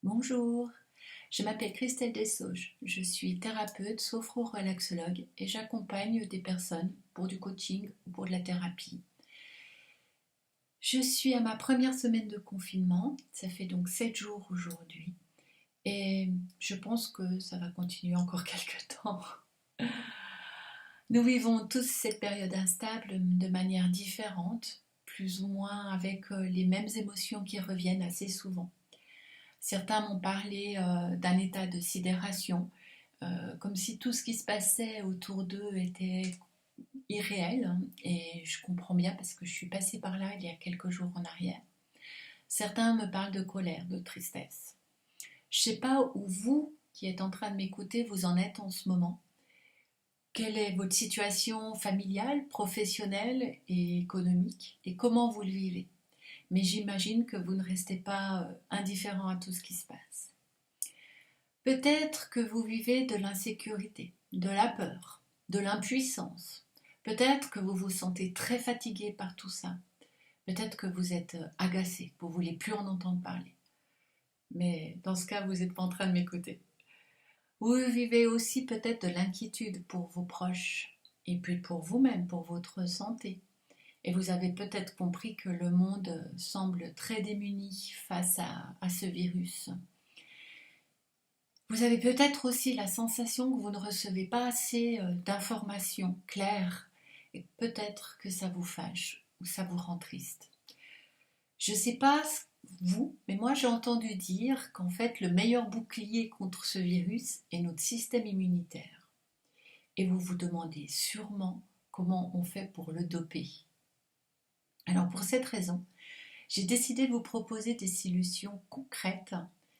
Bonjour, je m'appelle Christelle Dessauges, je suis thérapeute sophro-relaxologue et j'accompagne des personnes pour du coaching ou pour de la thérapie. Je suis à ma première semaine de confinement, ça fait donc 7 jours aujourd'hui et je pense que ça va continuer encore quelques temps. Nous vivons tous cette période instable de manière différente, plus ou moins avec les mêmes émotions qui reviennent assez souvent. Certains m'ont parlé d'un état de sidération, comme si tout ce qui se passait autour d'eux était irréel, hein, et je comprends bien parce que je suis passée par là il y a quelques jours en arrière. Certains me parlent de colère, de tristesse. Je ne sais pas où vous, qui êtes en train de m'écouter, vous en êtes en ce moment. Quelle est votre situation familiale, professionnelle et économique et comment vous le vivez? Mais j'imagine que vous ne restez pas indifférent à tout ce qui se passe. Peut-être que vous vivez de l'insécurité, de la peur, de l'impuissance. Peut-être que vous vous sentez très fatigué par tout ça. Peut-être que vous êtes agacé, vous ne voulez plus en entendre parler. Mais dans ce cas, vous n'êtes pas en train de m'écouter. Vous vivez aussi peut-être de l'inquiétude pour vos proches et puis pour vous-même, pour votre santé. Et vous avez peut-être compris que le monde semble très démuni face à ce virus. Vous avez peut-être aussi la sensation que vous ne recevez pas assez d'informations claires et peut-être que ça vous fâche ou ça vous rend triste. Je ne sais pas vous, mais moi j'ai entendu dire qu'en fait le meilleur bouclier contre ce virus est notre système immunitaire. Et vous vous demandez sûrement comment on fait pour le doper. Alors pour cette raison, j'ai décidé de vous proposer des solutions concrètes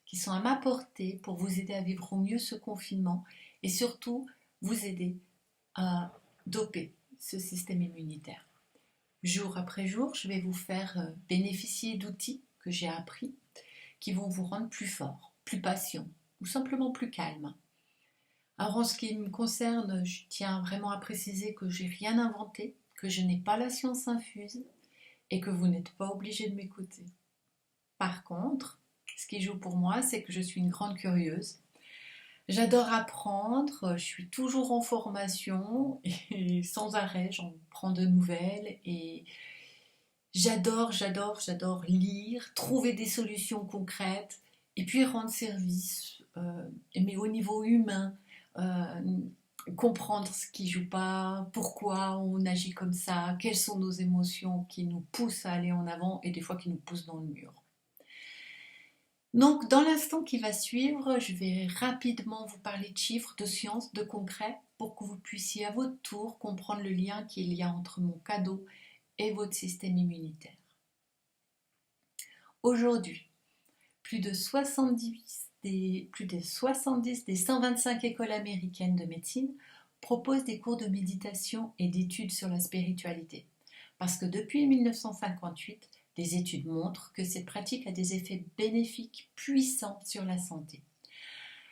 qui sont à ma portée pour vous aider à vivre au mieux ce confinement et surtout vous aider à doper ce système immunitaire. Jour après jour, je vais vous faire bénéficier d'outils que j'ai appris qui vont vous rendre plus fort, plus patient ou simplement plus calme. Alors en ce qui me concerne, je tiens vraiment à préciser que j'ai rien inventé, que je n'ai pas la science infuse et que vous n'êtes pas obligé de m'écouter. Par contre, ce qui joue pour moi, c'est que je suis une grande curieuse. J'adore apprendre, je suis toujours en formation et sans arrêt, j'en prends de nouvelles et j'adore lire, trouver des solutions concrètes et puis rendre service, mais au niveau humain, euh, comprendre ce qui joue pas, pourquoi on agit comme ça, quelles sont nos émotions qui nous poussent à aller en avant et des fois qui nous poussent dans le mur. Donc, dans l'instant qui va suivre, je vais rapidement vous parler de chiffres, de sciences, de concret, pour que vous puissiez à votre tour comprendre le lien qu'il y a entre mon cadeau et votre système immunitaire. Aujourd'hui, plus de 70 des 125 écoles américaines de médecine proposent des cours de méditation et d'études sur la spiritualité. Parce que depuis 1958, des études montrent que cette pratique a des effets bénéfiques puissants sur la santé.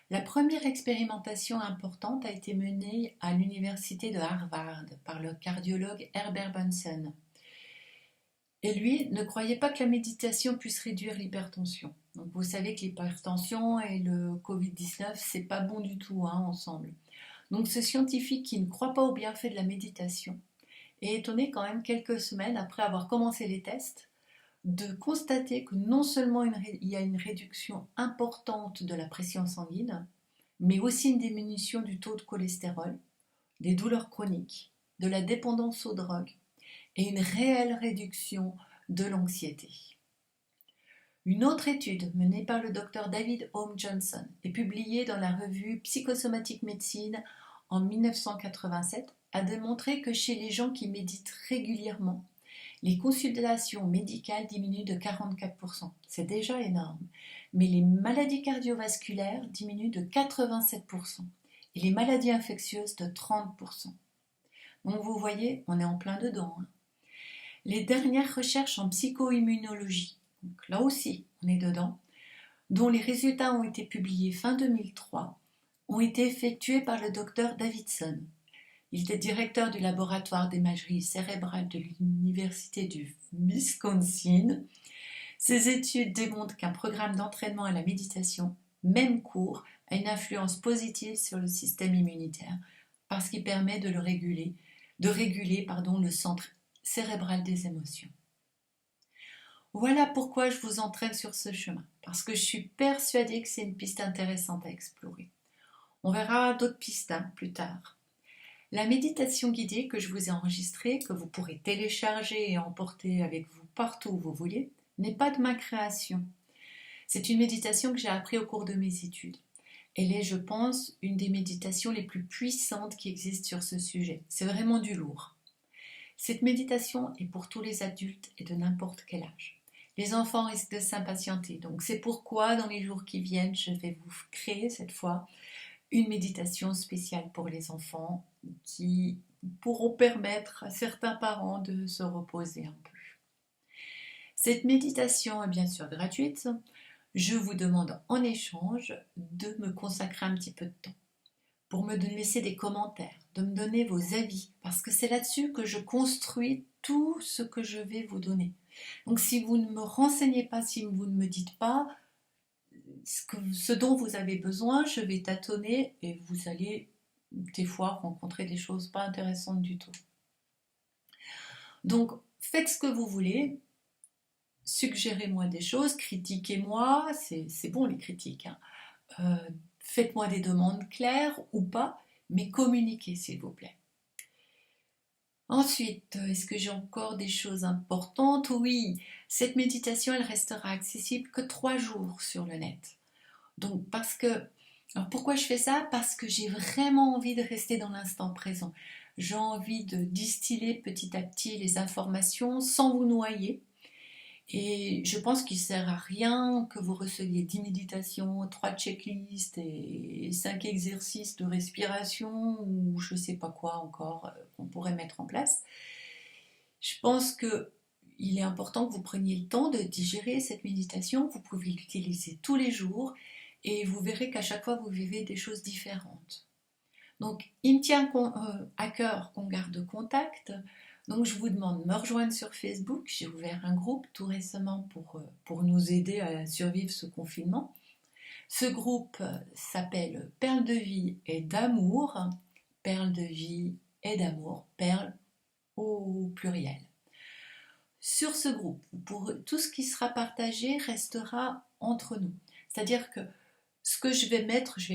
La première expérimentation importante a été menée à l'université de Harvard par le cardiologue Herbert Bunsen. Et lui ne croyait pas que la méditation puisse réduire l'hypertension. Donc vous savez que l'hypertension et le Covid-19, c'est pas bon du tout ensemble. Donc ce scientifique qui ne croit pas au bienfait de la méditation est étonné quand même quelques semaines après avoir commencé les tests de constater que non seulement il y a une réduction importante de la pression sanguine, mais aussi une diminution du taux de cholestérol, des douleurs chroniques, de la dépendance aux drogues et une réelle réduction de l'anxiété. Une autre étude menée par le docteur David Home Johnson et publiée dans la revue Psychosomatic Medicine en 1987 a démontré que chez les gens qui méditent régulièrement, les consultations médicales diminuent de 44%. C'est déjà énorme. Mais les maladies cardiovasculaires diminuent de 87% et les maladies infectieuses de 30%. Donc vous voyez, on est en plein dedans. Les dernières recherches en psychoimmunologie, donc là aussi on est dedans, dont les résultats ont été publiés fin 2003, ont été effectués par le docteur Davidson. Il était directeur du laboratoire d'imagerie cérébrale de l'Université du Wisconsin. Ces études démontrent qu'un programme d'entraînement à la méditation, même court, a une influence positive sur le système immunitaire parce qu'il permet de réguler le centre cérébral des émotions. Voilà pourquoi je vous entraîne sur ce chemin, parce que je suis persuadée que c'est une piste intéressante à explorer. On verra d'autres pistes plus tard. La méditation guidée que je vous ai enregistrée, que vous pourrez télécharger et emporter avec vous partout où vous voulez, n'est pas de ma création. C'est une méditation que j'ai apprise au cours de mes études. Elle est, je pense, une des méditations les plus puissantes qui existent sur ce sujet. C'est vraiment du lourd. Cette méditation est pour tous les adultes et de n'importe quel âge. Les enfants risquent de s'impatienter, donc c'est pourquoi dans les jours qui viennent, je vais vous créer cette fois une méditation spéciale pour les enfants qui pourront permettre à certains parents de se reposer un peu. Cette méditation est bien sûr gratuite. Je vous demande en échange de me consacrer un petit peu de temps pour me laisser des commentaires, de me donner vos avis, parce que c'est là-dessus que je construis tout ce que je vais vous donner. Donc si vous ne me renseignez pas, si vous ne me dites pas ce dont vous avez besoin, je vais tâtonner et vous allez des fois rencontrer des choses pas intéressantes du tout. Donc faites ce que vous voulez, suggérez-moi des choses, critiquez-moi, c'est bon les critiques, hein. Faites-moi des demandes claires ou pas, mais communiquez s'il vous plaît. Ensuite, est-ce que j'ai encore des choses importantes? Oui, cette méditation, elle restera accessible que 3 jours sur le net. Donc, alors pourquoi je fais ça? Parce que j'ai vraiment envie de rester dans l'instant présent. J'ai envie de distiller petit à petit les informations sans vous noyer. Et je pense qu'il ne sert à rien que vous receviez 10 méditations, 3 checklists et 5 exercices de respiration ou je ne sais pas quoi encore qu'on pourrait mettre en place. Je pense qu'il est important que vous preniez le temps de digérer cette méditation. Vous pouvez l'utiliser tous les jours et vous verrez qu'à chaque fois vous vivez des choses différentes. Donc il me tient à cœur qu'on garde contact. Donc je vous demande de me rejoindre sur Facebook. J'ai ouvert un groupe tout récemment pour nous aider à survivre ce confinement. Ce groupe s'appelle Perles de vie et d'amour. Perles de vie et d'amour. Perles au pluriel. Sur ce groupe, tout ce qui sera partagé restera entre nous. C'est-à-dire que ce que je vais le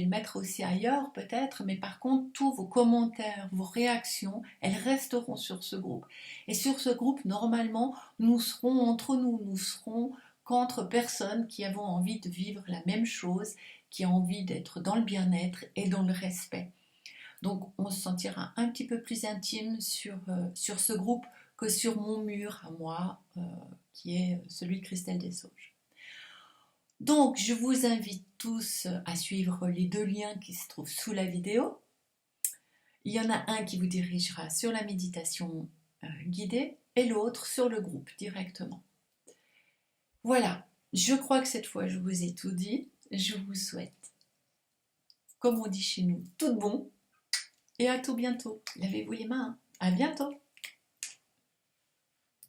mettre aussi ailleurs peut-être, mais par contre, tous vos commentaires, vos réactions, elles resteront sur ce groupe. Et sur ce groupe, normalement, nous serons entre nous serons qu'entre personnes qui avons envie de vivre la même chose, qui ont envie d'être dans le bien-être et dans le respect. Donc, on se sentira un petit peu plus intime sur ce groupe que sur mon mur à moi, qui est celui de Christelle Desauges. Donc, je vous invite tous à suivre les 2 liens qui se trouvent sous la vidéo. Il y en a un qui vous dirigera sur la méditation guidée et l'autre sur le groupe directement. Voilà, je crois que cette fois je vous ai tout dit. Je vous souhaite, comme on dit chez nous, tout de bon et à tout bientôt. Lavez-vous les mains. À bientôt.